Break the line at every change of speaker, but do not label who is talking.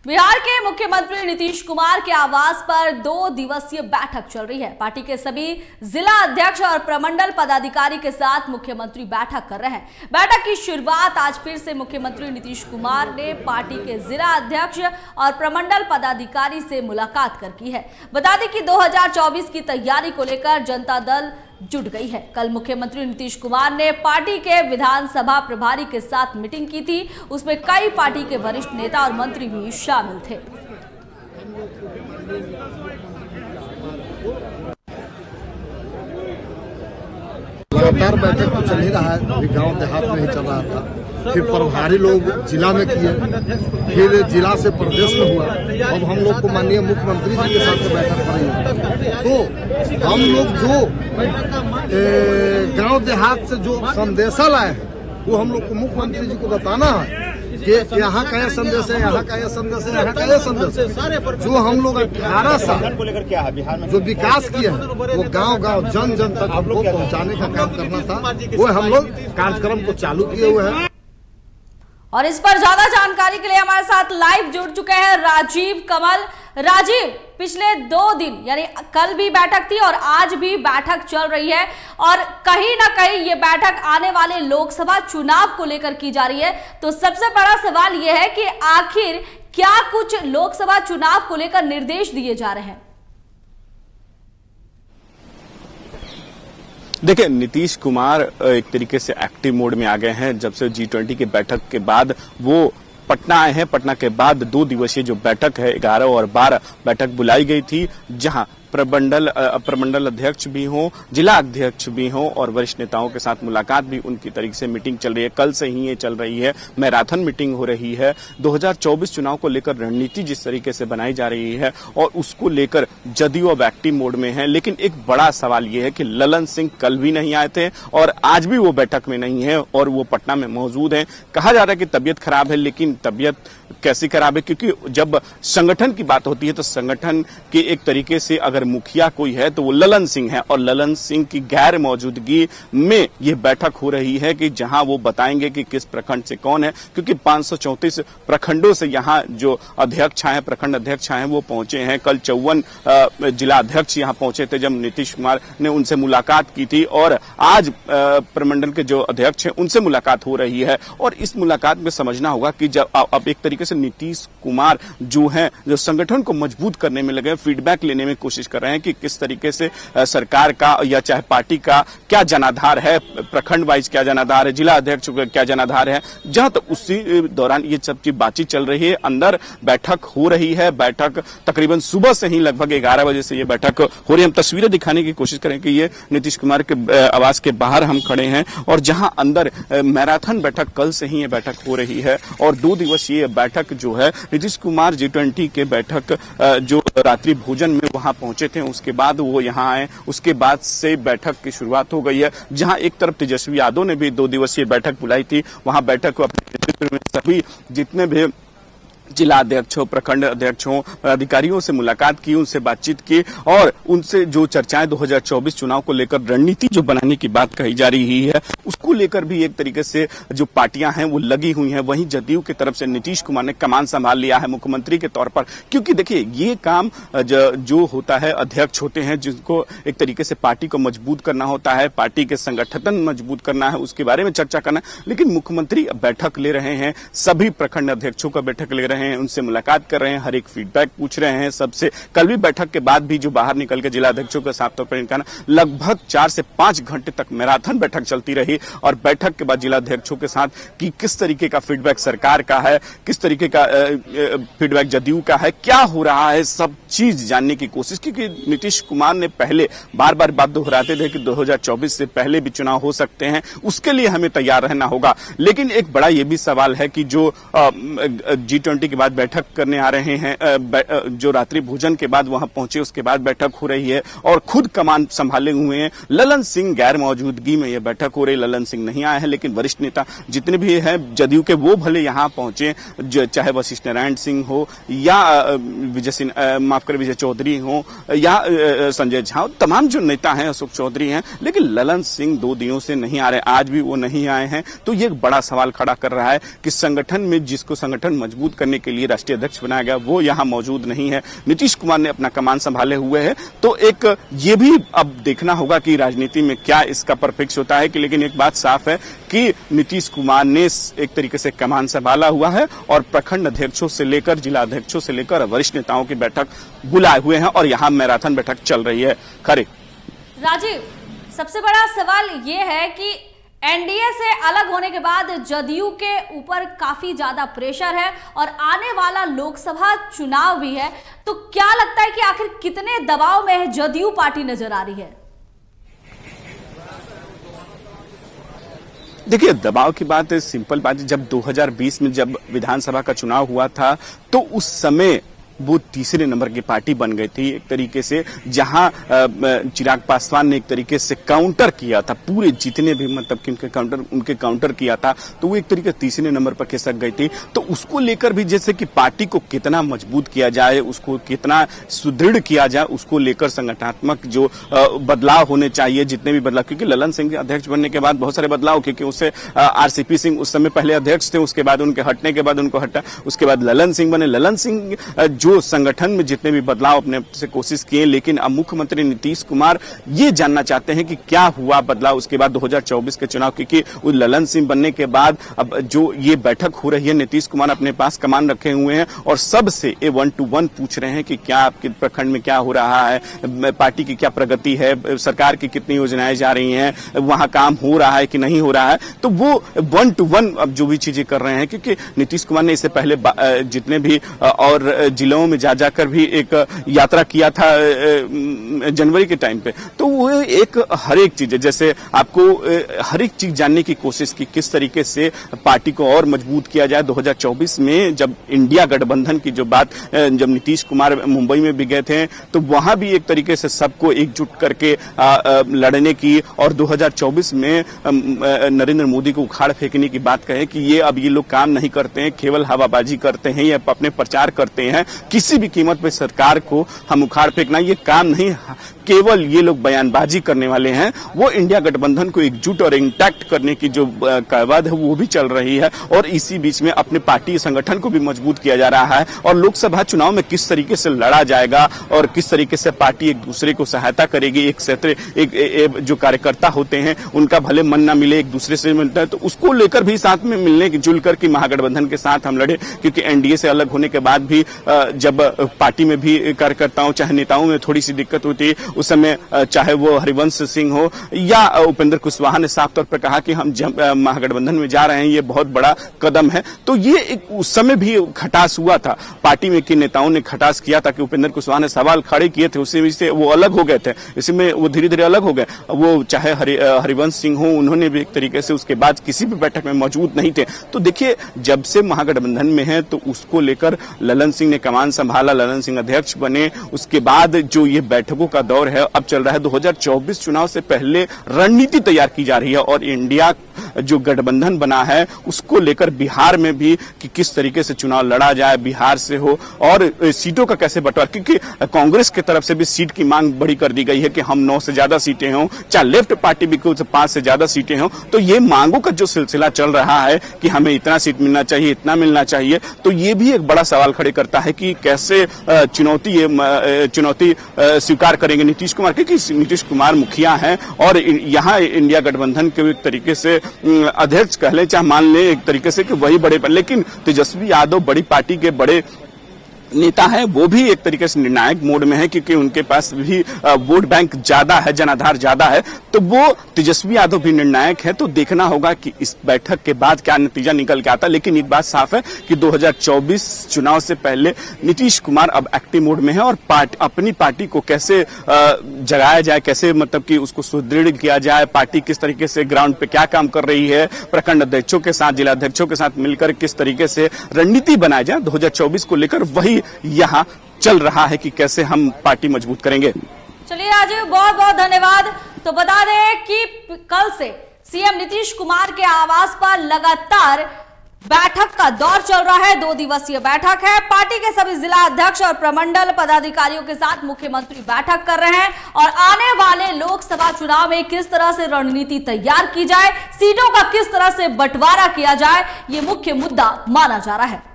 बिहार के मुख्यमंत्री नीतीश कुमार के आवास पर 2 दिवसीय बैठक चल रही है। पार्टी के सभी जिला अध्यक्ष और प्रमंडल पदाधिकारी के साथ मुख्यमंत्री बैठक कर रहे हैं। बैठक की शुरुआत आज फिर से मुख्यमंत्री नीतीश कुमार ने पार्टी के जिला अध्यक्ष और प्रमंडल पदाधिकारी से मुलाकात कर की है। बता दें कि 2024 की तैयारी को लेकर जनता दल जुट गई है। कल मुख्यमंत्री नीतीश कुमार ने पार्टी के विधानसभा प्रभारी के साथ मीटिंग की थी। उसमें कई पार्टी के वरिष्ठ नेता और मंत्री भी शामिल थे।
लगातार बैठक तो चल ही रहा है, अभी गांव देहात में ही चल रहा था, फिर प्रभारी लोग जिला में किए, फिर जिला से प्रदेश में हुआ। अब हम लोग को माननीय मुख्यमंत्री जी के साथ बैठक कर रही है। तो हम लोग जो गांव देहात से जो संदेशा लाए हैं वो हम लोग को मुख्यमंत्री जी को बताना है कि यहाँ का यह संदेश है, यहाँ का यह संदेश है, यहाँ का यह संदेश है। जो हम लोग 18 साल को लेकर क्या है बिहार में जो विकास किए हैं वो गांव गांव जन जन तक हमको पहुँचाने का काम करना था, वो हम लोग कार्यक्रम को चालू किए हुए हैं।
और इस पर ज्यादा जानकारी के लिए हमारे साथ लाइव जुड़ चुके हैं राजीव कमल। राजीव, पिछले 2 दिन यानी कल भी बैठक थी और आज भी बैठक चल रही है और कहीं ना कहीं ये बैठक आने वाले लोकसभा चुनाव को लेकर की जा रही है। तो सबसे बड़ा सवाल ये है कि आखिर क्या कुछ लोकसभा चुनाव को लेकर निर्देश दिए जा रहे हैं?
देखिए, नीतीश कुमार एक तरीके से एक्टिव मोड में आ गए हैं। जब से G20 की बैठक के बाद वो पटना आए हैं। पटना के बाद 2 दिवसीय जो बैठक है 11 और 12 बैठक बुलाई गई थी, जहां प्रमंडल अध्यक्ष भी हों, जिला अध्यक्ष भी हों और वरिष्ठ नेताओं के साथ मुलाकात भी उनकी तरीके से मीटिंग चल रही है। कल से ही ये चल रही है, मैराथन मीटिंग हो रही है। 2024 चुनाव को लेकर रणनीति जिस तरीके से बनाई जा रही है और उसको लेकर जदयू अब एक्टिव मोड में है। लेकिन एक बड़ा सवाल ये है कि ललन सिंह कल भी नहीं आए थे और आज भी वो बैठक में नहीं है और वो पटना में मौजूद है। कहा जा रहा है कि तबियत खराब है, लेकिन तबियत कैसी खराब है, क्योंकि जब संगठन की बात होती है तो संगठन के एक तरीके से अगर मुखिया कोई है तो वो ललन सिंह है और ललन सिंह की गैर मौजूदगी में ये बैठक हो रही है कि जहां वो बताएंगे कि किस प्रखंड से कौन है, क्योंकि 534 प्रखंडों से यहाँ जो अध्यक्ष आए, प्रखंड अध्यक्ष आए, वो पहुंचे हैं। कल 54 जिला अध्यक्ष यहाँ पहुंचे थे जब नीतीश कुमार ने उनसे मुलाकात की थी और आज प्रमंडल के जो अध्यक्ष हैं उनसे मुलाकात हो रही है। और इस मुलाकात में समझना होगा कि जब अब एक तरीके से नीतीश कुमार जो है जो संगठन को मजबूत करने में लगे, फीडबैक लेने में कोशिश कर रहे हैं कि किस तरीके से सरकार का या चाहे पार्टी का क्या जनाधार है, प्रखंड वाइज क्या जनाधार है, जिला अध्यक्ष का क्या जनाधार है। जहां तक उसी दौरान ये सब की बातचीत चल रही है, अंदर बैठक हो रही है। बैठक तकरीबन सुबह से ही लगभग 11 बजे से ये बैठक हो रही है। हम तस्वीरें दिखाने की कोशिश करें कि ये नीतीश कुमार के आवास के बाहर हम खड़े हैं और जहां अंदर मैराथन बैठक कल से ही ये बैठक हो रही है और 2 दिवसीय बैठक जो है नीतीश कुमार G20 के बैठक जो रात्रि भोजन में वहां पहुंचे थे उसके बाद वो यहां आए, उसके बाद से बैठक की शुरुआत हो गई है। जहां एक तरफ तेजस्वी यादव ने भी 2 दिवसीय बैठक बुलाई थी, वहां बैठक को अपने नेतृत्व में सभी जितने भी जिला अध्यक्षों, प्रखंड अध्यक्षों, अधिकारियों से मुलाकात की, उनसे बातचीत की और उनसे जो चर्चाएं 2024 चुनाव को लेकर रणनीति जो बनाने की बात कही जा रही है उसको लेकर भी एक तरीके से जो पार्टियां हैं वो लगी हुई हैं। वहीं जदयू की तरफ से नीतीश कुमार ने कमान संभाल लिया है मुख्यमंत्री के तौर पर, क्योंकि देखिए ये काम जो होता है, अध्यक्ष होते हैं जिनको एक तरीके से पार्टी को मजबूत करना होता है, पार्टी के संगठन मजबूत करना है, उसके बारे में चर्चा करना है। लेकिन मुख्यमंत्री बैठक ले रहे हैं, सभी प्रखंड अध्यक्षों का बैठक ले रहे हैं, उनसे मुलाकात कर रहे हैं, हर एक फीडबैक पूछ रहे हैं सबसे। कल भी बैठक के बाद भी जो बाहर निकल के जिला अध्यक्षों के साफ तौर पर इनका लगभग 4 से 5 घंटे तक मैराथन बैठक चलती रही और बैठक के बाद जिला अध्यक्षों के साथ कि किस तरीके का फीडबैक सरकार का है, किस तरीके का फीडबैक जदयू का है, क्या हो रहा है, सब चीज जानने की कोशिश। क्योंकि नीतीश कुमार ने पहले बार बार बात दोहराते थे कि 2024 से पहले भी चुनाव हो सकते हैं, उसके लिए हमें तैयार रहना होगा। लेकिन एक बड़ा ये भी सवाल है कि जो G20 के बाद बैठक करने आ रहे हैं, जो रात्रि भोजन के बाद वहां पहुंचे उसके बाद बैठक हो रही है और खुद कमान संभाले हुए हैं ललन सिंह, गैर मौजूदगी में यह बैठक हो रही। ललन सिंह नहीं आए हैं, लेकिन वरिष्ठ नेता जितने भी हैं जदयू के वो भले यहां पहुंचे, चाहे वशिष्ठ नारायण सिंह हो या विजय चौधरी हो या संजय झा, तमाम जो नेता हैं, अशोक चौधरी हैं, लेकिन ललन सिंह 2 दिनों से नहीं आ रहे, आज भी वो नहीं आए हैं। तो ये एक बड़ा सवाल खड़ा कर रहा है कि संगठन में जिसको संगठन मजबूत करने करने के लिए राष्ट्रीय अध्यक्ष बनाया गया, वो यहाँ मौजूद नहीं है। नीतीश कुमार ने अपना कमान संभाले हुए है। तो एक ये भी अब देखना होगा कि राजनीति में क्या इसका परफेक्ट होता है कि, लेकिन एक बात साफ है कि नीतीश कुमार ने एक तरीके से कमान संभाला हुआ है और प्रखंड अध्यक्षों से लेकर जिला अध्यक्षों से लेकर वरिष्ठ नेताओं की बैठक बुलाए हुए हैं और यहाँ मैराथन बैठक चल रही है। खरे
राजीव, सबसे बड़ा सवाल ये है कि एनडीए से अलग होने के बाद जदयू के ऊपर काफी ज्यादा प्रेशर है और आने वाला लोकसभा चुनाव भी है, तो क्या लगता है कि आखिर कितने दबाव में जदयू पार्टी नजर आ रही है?
देखिए, दबाव की बात है, सिंपल बात है। जब 2020 में जब विधानसभा का चुनाव हुआ था तो उस समय वो तीसरे नंबर की पार्टी बन गई थी एक तरीके से, जहां चिराग पासवान ने एक तरीके से काउंटर किया था, पूरे जितने भी मतलब कि उनके काउंटर किया था, तो वो एक तरीके से तीसरे नंबर पर खिसक गई थी। तो उसको लेकर भी जैसे कि पार्टी को कितना मजबूत किया जाए, उसको कितना सुदृढ़ किया जाए, उसको लेकर संगठनात्मक जो बदलाव होने चाहिए, जितने भी बदलाव, क्योंकि ललन सिंह अध्यक्ष बनने के बाद बहुत सारे बदलाव, क्योंकि उससे आरसीपी सिंह उस समय पहले अध्यक्ष थे, उसके बाद उनके हटने के बाद उनको हटा, उसके बाद ललन सिंह बने। ललन सिंह जो संगठन में जितने भी बदलाव अपने से कोशिश किए, लेकिन अब मुख्यमंत्री नीतीश कुमार ये जानना चाहते हैं कि क्या हुआ बदलाव उसके बाद 2024 के चुनाव, क्योंकि ललन सिंह बनने के बाद अब जो ये बैठक हो रही है, नीतीश कुमार अपने पास कमान रखे हुए हैं और सबसे 1 to 1 पूछ रहे हैं कि क्या आपके प्रखंड में क्या हो रहा है, पार्टी की क्या प्रगति है, सरकार की कितनी योजनाएं जा रही हैं, वहां काम हो रहा है कि नहीं हो रहा है। तो वो 1 to 1 अब जो भी चीजें कर रहे हैं, क्योंकि नीतीश कुमार ने इससे पहले जितने भी और जिलों में जाकर भी एक यात्रा किया था जनवरी के टाइम पे, तो वो एक हर एक चीज, जैसे आपको हर एक चीज जानने की कोशिश की, किस तरीके से पार्टी को और मजबूत किया जाए। 2024 में जब इंडिया गठबंधन की जो बात, जब नीतीश कुमार मुंबई में भी गए थे, तो वहां भी एक तरीके से सबको एकजुट करके लड़ने की, और 2024 में नरेंद्र मोदी को उखाड़ फेंकने की बात कहे कि ये लोग काम नहीं करते हैं, केवल हवाबाजी करते हैं, ये अपने प्रचार करते हैं, किसी भी कीमत पे सरकार को हम उखाड़ फेंकना ये काम नहीं, केवल ये लोग बयानबाजी करने वाले हैं। वो इंडिया गठबंधन को एकजुट और इंटैक्ट करने की जो कवायद है वो भी चल रही है, और इसी बीच में अपने पार्टी संगठन को भी मजबूत किया जा रहा है। और लोकसभा चुनाव में किस तरीके से लड़ा जाएगा और किस तरीके से पार्टी एक दूसरे को सहायता करेगी, एक जो कार्यकर्ता होते हैं उनका भले मन ना मिले, एक दूसरे से मिलता है, तो उसको लेकर भी साथ में मिलने की जुलकर की महागठबंधन के साथ हम लड़े। क्योंकि एनडीए से अलग होने के बाद भी जब पार्टी में भी कार्यकर्ताओं चाहे नेताओं में थोड़ी सी दिक्कत होती, उस समय चाहे वो हरिवंश सिंह हो या उपेंद्र कुशवाहा ने साफ तौर पर कहा कि हम महागठबंधन में जा रहे हैं, ये बहुत बड़ा कदम है। तो ये एक उस समय भी खटास हुआ था, पार्टी में के नेताओं ने खटास किया था कि उपेंद्र कुशवाहा ने सवाल खड़े किए थे, उसी से वो अलग हो गए थे, इसमें वो धीरे धीरे अलग हो गए। वो चाहे हरिवंश सिंह हो, उन्होंने भी एक तरीके से उसके बाद किसी भी बैठक में मौजूद नहीं थे। तो देखिए, जब से महागठबंधन में है तो उसको लेकर ललन सिंह ने कमान संभाला, ललन सिंह अध्यक्ष बने, उसके बाद जो ये बैठकों का दौर है अब चल रहा है। 2024 चुनाव से पहले रणनीति तैयार की जा रही है, और इंडिया जो गठबंधन बना है उसको लेकर बिहार में भी कि किस तरीके से चुनाव लड़ा जाए, बिहार से हो, और सीटों का कैसे बंटवारा, क्योंकि कांग्रेस की तरफ से भी सीट की मांग बड़ी कर दी गई है कि हम 9 से ज्यादा सीटें हों, चाहे लेफ्ट पार्टी भी कुछ 5 से ज्यादा सीटें हों। तो ये मांगों का जो सिलसिला चल रहा है कि हमें इतना सीट मिलना चाहिए, इतना मिलना चाहिए, तो ये भी एक बड़ा सवाल खड़े करता है कि कैसे चुनौती स्वीकार करेंगे नीतीश कुमार, क्योंकि नीतीश कुमार मुखिया हैं और यहाँ इंडिया गठबंधन के एक तरीके से अध्यक्ष कह ले चाहे मान ले एक तरीके से कि वही बड़े पर, लेकिन तेजस्वी यादव बड़ी पार्टी के बड़े नेता है, वो भी एक तरीके से निर्णायक मोड में है, क्योंकि उनके पास भी वोट बैंक ज्यादा है, जनाधार ज्यादा है, तो वो तेजस्वी यादव भी निर्णायक है। तो देखना होगा कि इस बैठक के बाद क्या नतीजा निकल के आता। लेकिन एक बात साफ है कि 2024 चुनाव से पहले नीतीश कुमार अब एक्टिव मोड में है, और अपनी पार्टी को कैसे जगाया जाए, कैसे मतलब कि उसको सुदृढ़ किया जाए, पार्टी किस तरीके से ग्राउंड पे क्या काम कर रही है, प्रखंड अध्यक्षों के साथ, जिला अध्यक्षों के साथ मिलकर किस तरीके से रणनीति बनाया जाए 2024 को लेकर, वही यहाँ चल रहा है कि कैसे हम पार्टी मजबूत करेंगे।
चलिए राजीव, बहुत बहुत धन्यवाद। तो बता दें कि कल से सीएम नीतीश कुमार के आवास पर लगातार बैठक का दौर चल रहा है। 2 दिवसीय बैठक है। पार्टी के सभी जिला अध्यक्ष और प्रमंडल पदाधिकारियों के साथ मुख्यमंत्री बैठक कर रहे हैं, और आने वाले लोकसभा चुनाव में किस तरह से रणनीति तैयार की जाए, सीटों का किस तरह से बंटवारा किया जाए, ये मुख्य मुद्दा माना जा रहा है।